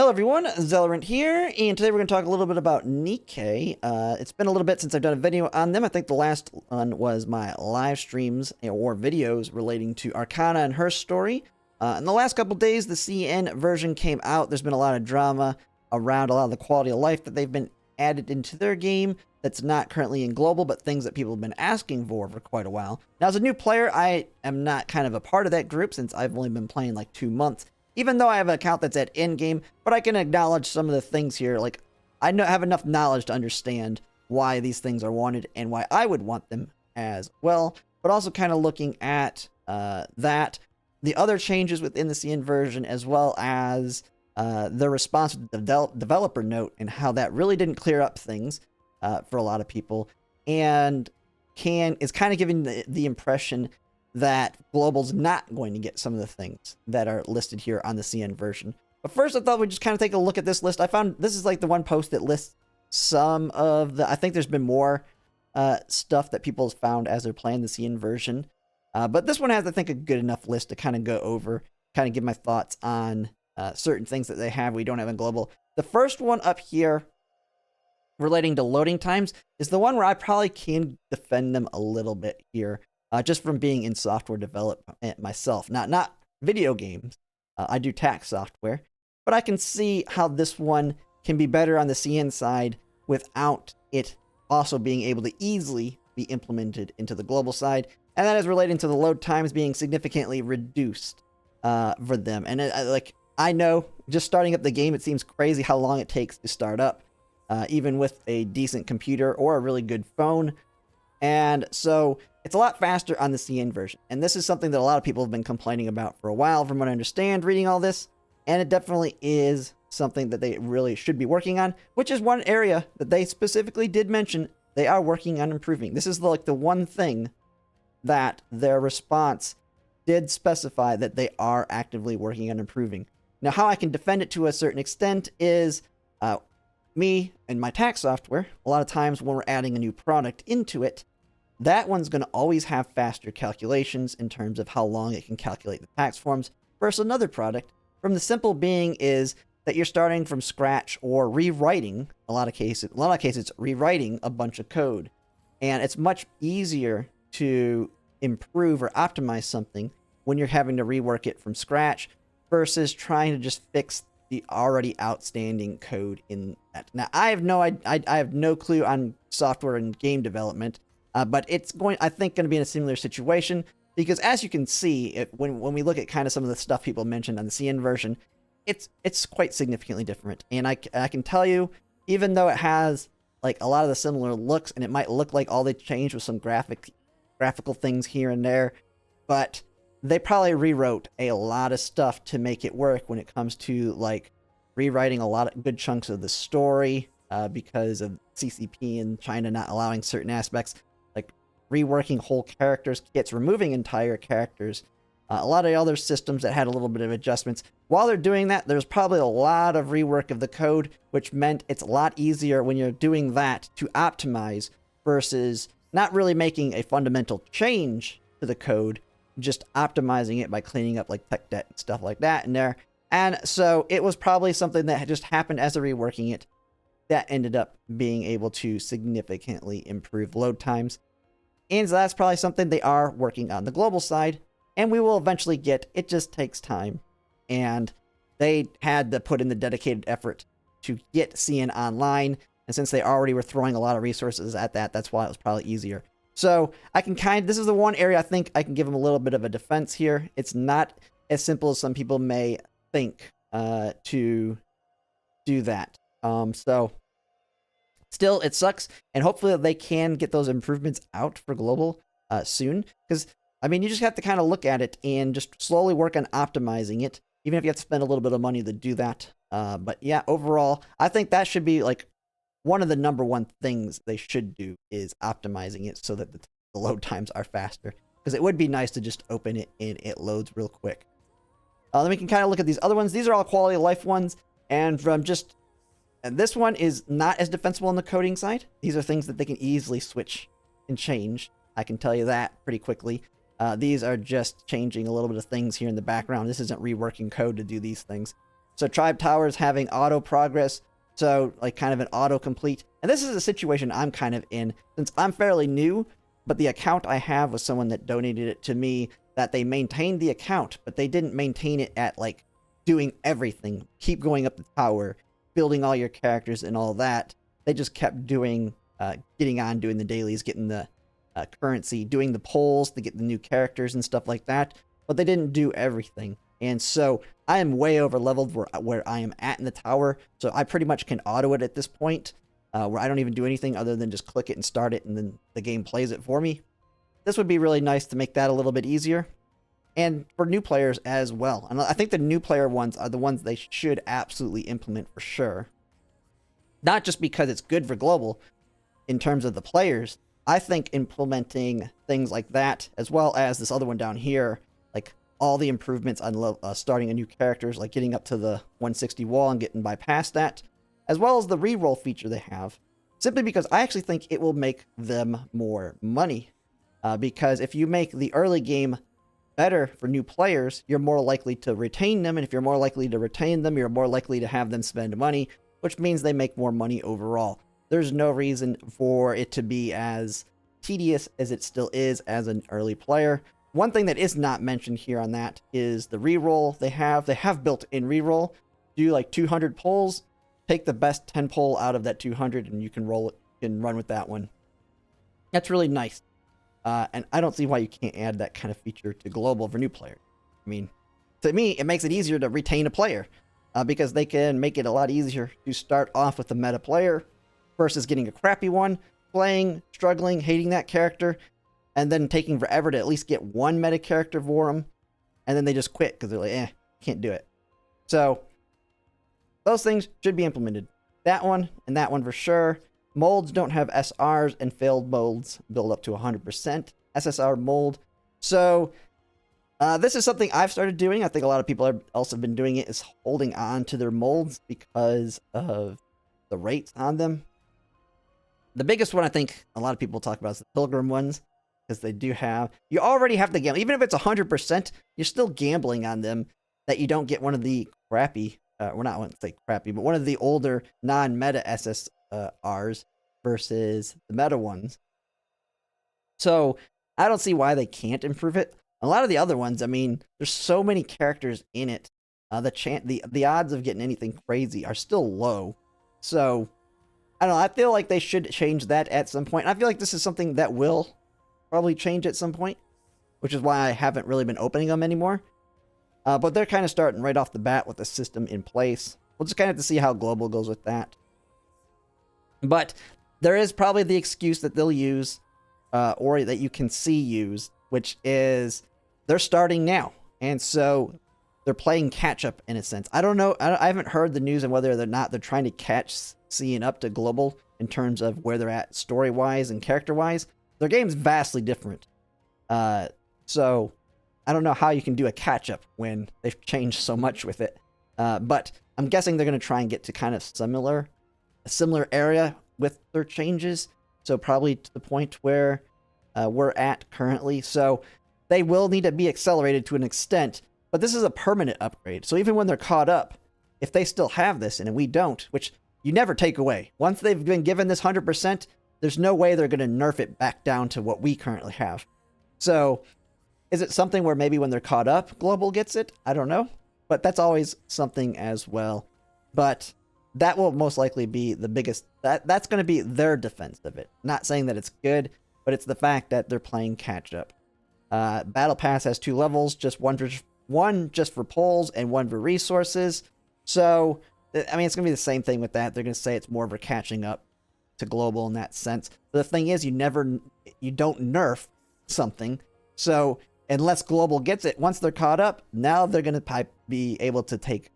Hello everyone, Zellerant here, and today we're going to talk a little bit about Nikke. It's been a little bit since I've done a video on them. I think the last one was my live streams or videos relating to Arcana and her story. In the last couple days, the CN version came out. There's been a lot of drama around a lot of the quality of life that they've been added into their game that's not currently in global, but things that people have been asking for quite a while. Now, as a new player, I am not kind of a part of that group since I've only been playing like 2 months. Even though I have an account that's at in-game, but I can acknowledge some of the things here. Like, I have enough knowledge to understand why these things are wanted and why I would want them as well. But also kind of looking at the other changes within the CN version, as well as the response to the developer note and how that really didn't clear up things for a lot of people. And is kind of giving the impression that Global's not going to get some of the things that are listed here on the CN version. But first, I thought we'd just kind of take a look at this list. I found this is like the one post that lists some of the... I think there's been more stuff that people have found as they're playing the CN version. But this one has, I think, a good enough list to kind of go over, kind of give my thoughts on certain things that they have we don't have in Global. The first one up here relating to loading times is the one where I probably can defend them a little bit here. Just from being in software development myself, not video games. I do tax software, but I can see how this one can be better on the CN side without it also being able to easily be implemented into the global side, and that is relating to the load times being significantly reduced for them. And I know just starting up the game, it seems crazy how long it takes to start up, even with a decent computer or a really good phone. And so it's a lot faster on the CN version. And this is something that a lot of people have been complaining about for a while, from what I understand reading all this. And it definitely is something that they really should be working on, which is one area that they specifically did mention they are working on improving. This is like the one thing that their response did specify that they are actively working on improving. Now, how I can defend it to a certain extent is me and my tax software. A lot of times when we're adding a new product into it, that one's going to always have faster calculations in terms of how long it can calculate the tax forms versus another product. From the simple being is that you're starting from scratch or rewriting, a lot of cases it's rewriting a bunch of code. And it's much easier to improve or optimize something when you're having to rework it from scratch versus trying to just fix the already outstanding code in that. Now, I have no clue on software and game development. But it's I think, going to be in a similar situation, because as you can see, when we look at kind of some of the stuff people mentioned on the CN version, it's quite significantly different. And I can tell you, even though it has like a lot of the similar looks, and it might look like all they changed was some graphical things here and there, but they probably rewrote a lot of stuff to make it work when it comes to like rewriting a lot of good chunks of the story because of CCP and China not allowing certain aspects. Reworking whole characters kits, removing entire characters, a lot of other systems that had a little bit of adjustments. While they're doing that, there's probably a lot of rework of the code, which meant it's a lot easier when you're doing that to optimize versus not really making a fundamental change to the code, just optimizing it by cleaning up like tech debt and stuff like that in there. And so it was probably something that just happened as they're reworking it that ended up being able to significantly improve load times. And so that's probably something they are working on the global side, and we will eventually get. It just takes time, and they had to put in the dedicated effort to get CN online, and since they already were throwing a lot of resources at that, that's why it was probably easier. So I can this is the one area I think I can give them a little bit of a defense here. It's not as simple as some people may think to do that. Still, it sucks, and hopefully they can get those improvements out for global soon. Because, I mean, you just have to kind of look at it and just slowly work on optimizing it, even if you have to spend a little bit of money to do that. But yeah, overall, I think that should be like one of the number one things they should do is optimizing it so that the load times are faster. Because it would be nice to just open it and it loads real quick. Then we can kind of look at these other ones. These are all quality of life ones, and from just... And this one is not as defensible on the coding side. These are things that they can easily switch and change. I can tell you that pretty quickly. These are just changing a little bit of things here in the background. This isn't reworking code to do these things. So tribe towers having auto progress, so like kind of an auto complete. And this is a situation I'm kind of in since I'm fairly new, but the account I have was someone that donated it to me, that they maintained the account, but they didn't maintain it at like doing everything. Keep going up the tower, building all your characters and all that. They just kept doing, getting on, doing the dailies, getting the currency, doing the polls to get the new characters and stuff like that. But they didn't do everything. And so I am way over leveled where I am at in the tower. So I pretty much can auto it at this point, where I don't even do anything other than just click it and start it, and then the game plays it for me. This would be really nice to make that a little bit easier. And for new players as well. And I think the new player ones are the ones they should absolutely implement for sure. Not just because it's good for global in terms of the players. I think implementing things like that, as well as this other one down here, like all the improvements on starting a new characters, like getting up to the 160 wall and getting bypast that, as well as the reroll feature they have, simply because I actually think it will make them more money. Because if you make the early game better for new players, you're more likely to retain them, and if you're more likely to retain them, you're more likely to have them spend money, which means they make more money overall. There's no reason for it to be as tedious as it still is as an early player. One thing that is not mentioned here on that is the reroll they have. They have built-in reroll. Do like 200 pulls, take the best 10 pull out of that 200, and you can roll it, you can run with that one. That's really nice. And I don't see why you can't add that kind of feature to global for new players. I mean, to me, it makes it easier to retain a player because they can make it a lot easier to start off with a meta player versus getting a crappy one, playing, struggling, hating that character, and then taking forever to at least get one meta character for them, and then they just quit because they're like, can't do it. So those things should be implemented. That one and that one for sure. Molds don't have SRs, and failed molds build up to 100% SSR mold. So this is something I've started doing. I think a lot of people have also been doing it, is holding on to their molds because of the rates on them. The biggest one I think a lot of people talk about is the Pilgrim ones, because they do have, you already have to gamble. Even if it's 100%, you're still gambling on them that you don't get one of the crappy, well, not want to say crappy, but one of the older non-meta SSRs versus the meta ones. So I don't see why they can't improve it. A lot of the other ones, I mean, there's so many characters in it. The odds of getting anything crazy are still low. So I don't know. I feel like they should change that at some point. I feel like this is something that will probably change at some point, which is why I haven't really been opening them anymore. But they're kind of starting right off the bat with the system in place. We'll just kind of have to see how global goes with that. But there is probably the excuse that they'll use, or that you can see used, which is they're starting now. And so they're playing catch up in a sense. I don't know. I haven't heard the news on whether or not they're trying to catch CN up to global in terms of where they're at story-wise and character-wise. Their game's vastly different. So I don't know how you can do a catch-up when they've changed so much with it. But I'm guessing they're going to try and get to kind of a similar area with their changes. So probably to the point where we're at currently. So they will need to be accelerated to an extent. But this is a permanent upgrade. So even when they're caught up, if they still have this and we don't, which you never take away. Once they've been given this 100%, there's no way they're going to nerf it back down to what we currently have. So is it something where maybe when they're caught up, global gets it? I don't know. But that's always something as well. But that will most likely be the biggest. That's going to be their defense of it. Not saying that it's good, but it's the fact that they're playing catch up. Battle Pass has 2 levels, just one just for polls and one for resources. So I mean, it's going to be the same thing with that. They're going to say it's more of a catching up to global in that sense. But the thing is, you don't nerf something. So unless global gets it, once they're caught up, now they're going to be able to take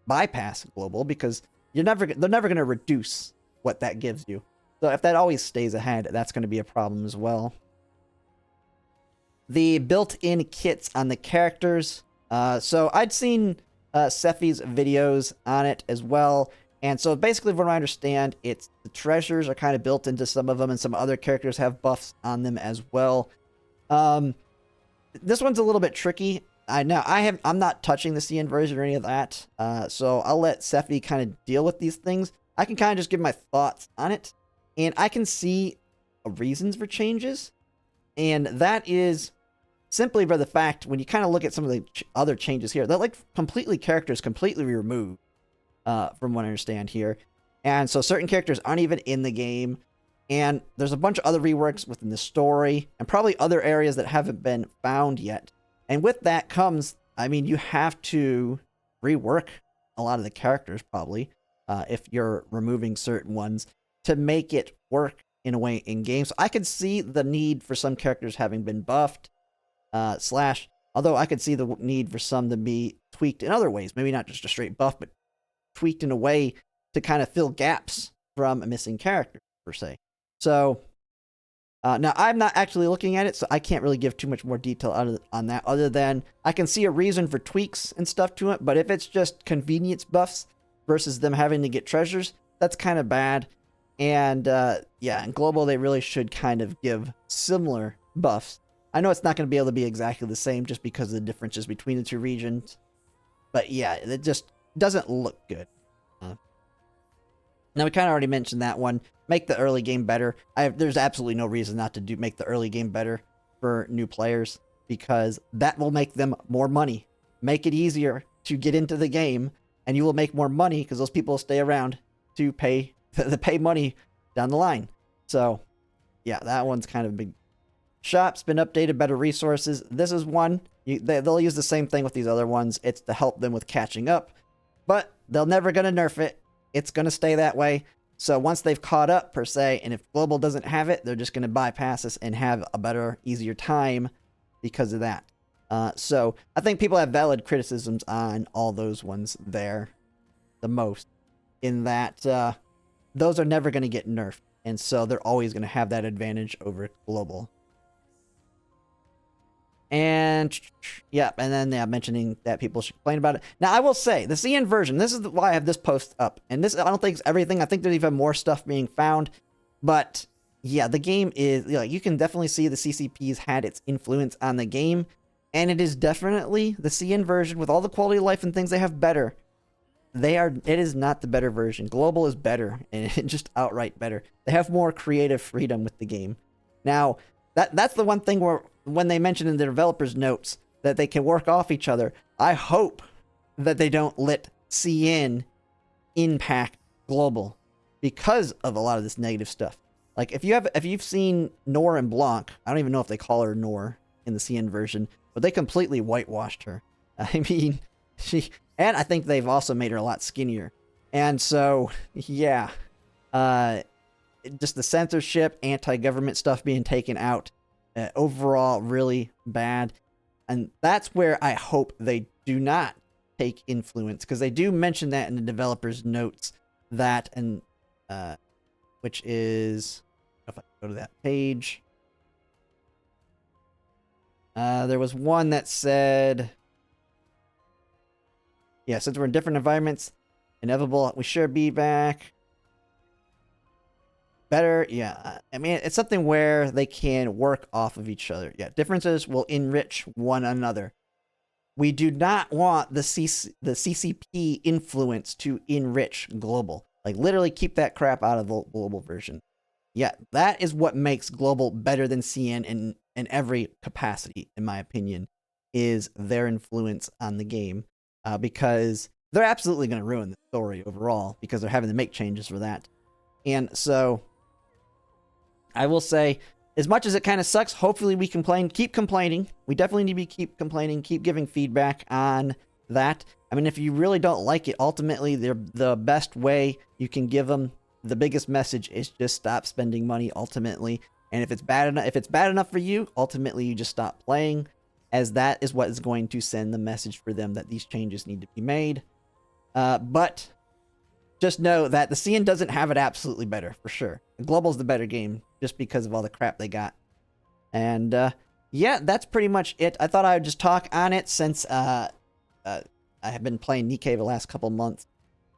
bypass global, because they're never going to reduce what that gives you. So if that always stays ahead, that's going to be a problem as well. The built-in kits on the characters. So I'd seen Sephi's videos on it as well. And so basically, from what I understand, it's the treasures are kind of built into some of them, and some other characters have buffs on them as well. This one's a little bit tricky. I'm not touching the CN version or any of that. So I'll let Sefty kind of deal with these things. I can kind of just give my thoughts on it, and I can see reasons for changes, and that is simply by the fact when you kind of look at some of the other changes here, they're like characters completely removed, from what I understand here, and so certain characters aren't even in the game, and there's a bunch of other reworks within the story, and probably other areas that haven't been found yet. And with that comes, I mean, you have to rework a lot of the characters probably, if you're removing certain ones to make it work in a way in game. So I could see the need for some characters having been buffed, although I could see the need for some to be tweaked in other ways. Maybe not just a straight buff, but tweaked in a way to kind of fill gaps from a missing character, per se. So, now I'm not actually looking at it, so I can't really give too much more detail on that, other than I can see a reason for tweaks and stuff to it, but if it's just convenience buffs versus them having to get treasures, that's kind of bad. And yeah, in Global, they really should kind of give similar buffs. I know it's not going to be able to be exactly the same just because of the differences between the two regions, but yeah, it just doesn't look good. Now, we kind of already mentioned that one. Make the early game better. There's absolutely no reason not to make the early game better for new players, because that will make them more money. Make it easier to get into the game, and you will make more money because those people will stay around to pay money down the line. So, yeah, that one's kind of big. Shop's been updated, better resources. This is one. They'll use the same thing with these other ones. It's to help them with catching up, but they're never going to nerf it. It's going to stay that way. So once they've caught up, per se, and if Global doesn't have it, they're just going to bypass us and have a better, easier time because of that. So I think people have valid criticisms on all those ones there the most, in that those are never going to get nerfed. And so they're always going to have that advantage over Global. And yeah, and then mentioning that people should complain about it. Now, I will say, the CN version, this is why I have this post up. And this, I don't think it's everything. I think there's even more stuff being found. But yeah, the game is, you can definitely see the CCP's had its influence on the game. And it is definitely the CN version with all the quality of life and things they have better. It is not the better version. Global is better, and just outright better. They have more creative freedom with the game. Now, that's the one thing where, when they mention in the developers' notes that they can work off each other, I hope that they don't let CN impact Global because of a lot of this negative stuff. Like, if you've seen Noor and Blanc, I don't even know if they call her Noor in the CN version, but they completely whitewashed her. I mean, and I think they've also made her a lot skinnier. And so, yeah, just the censorship, anti-government stuff being taken out, overall really bad. And that's where I hope they do not take influence, because they do mention that in the developers' notes, that, and which is, if I go to that page, there was one that said, yeah, since we're in different environments, inevitable, we should be back. Better, yeah. I mean, it's something where they can work off of each other. Yeah, differences will enrich one another. We do not want the CCP influence to enrich Global. Like, literally keep that crap out of the Global version. Yeah, that is what makes Global better than CN in every capacity, in my opinion, is their influence on the game. Because they're absolutely going to ruin the story overall, because they're having to make changes for that. And so, I will say, as much as it kind of sucks, hopefully we keep complaining. We definitely need to keep complaining, keep giving feedback on that. I mean, if you really don't like it, ultimately, the best way you can give them the biggest message is just stop spending money, ultimately. And if it's bad enough for you, ultimately you just stop playing, as that is what is going to send the message for them that these changes need to be made. But just know that the CN doesn't have it absolutely better, for sure. Global's the better game, just because of all the crap they got. And, yeah, that's pretty much it. I thought I would just talk on it, since I have been playing Nikke the last couple months.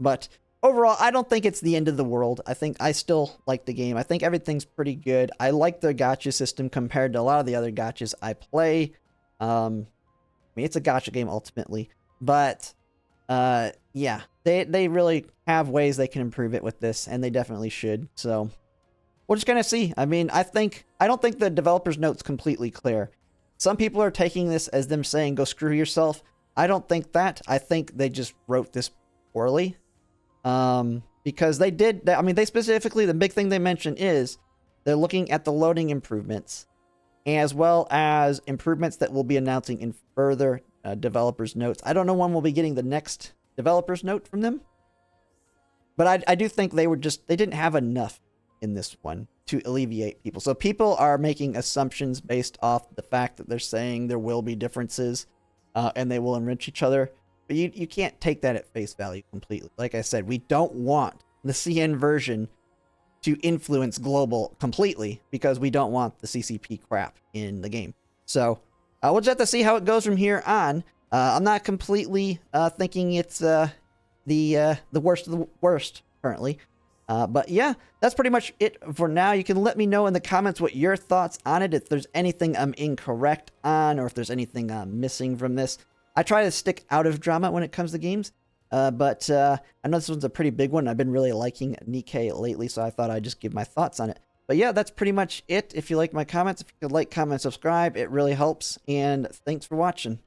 But overall, I don't think it's the end of the world. I think I still like the game. I think everything's pretty good. I like their gacha system compared to a lot of the other gachas I play. mean, it's a gacha game ultimately, but yeah, they really have ways they can improve it with this, and they definitely should. So we're just gonna see. I mean, I don't think the developer's note's completely clear. Some people are taking this as them saying, go screw yourself. I don't think that. I think they just wrote this poorly. Because they did, I mean, they specifically, the big thing they mentioned is they're looking at the loading improvements, as well as improvements that we'll be announcing in further developers' notes. I don't know when we'll be getting the next developers' note from them, but I do think they didn't have enough in this one to alleviate people. So people are making assumptions based off the fact that they're saying there will be differences and they will enrich each other. But you can't take that at face value completely. Like I said, we don't want the CN version to influence global completely because we don't want the CCP crap in the game. So we'll just have to see how it goes from here on. I'm not completely thinking it's the worst of the worst currently. But yeah, that's pretty much it for now. You can let me know in the comments what your thoughts on it, if there's anything I'm incorrect on, or if there's anything I'm missing from this. I try to stick out of drama when it comes to games, but I know this one's a pretty big one. I've been really liking Nikke lately, so I thought I'd just give my thoughts on it. But yeah, that's pretty much it. If you like my comments, if you could like, comment, subscribe, it really helps, and thanks for watching.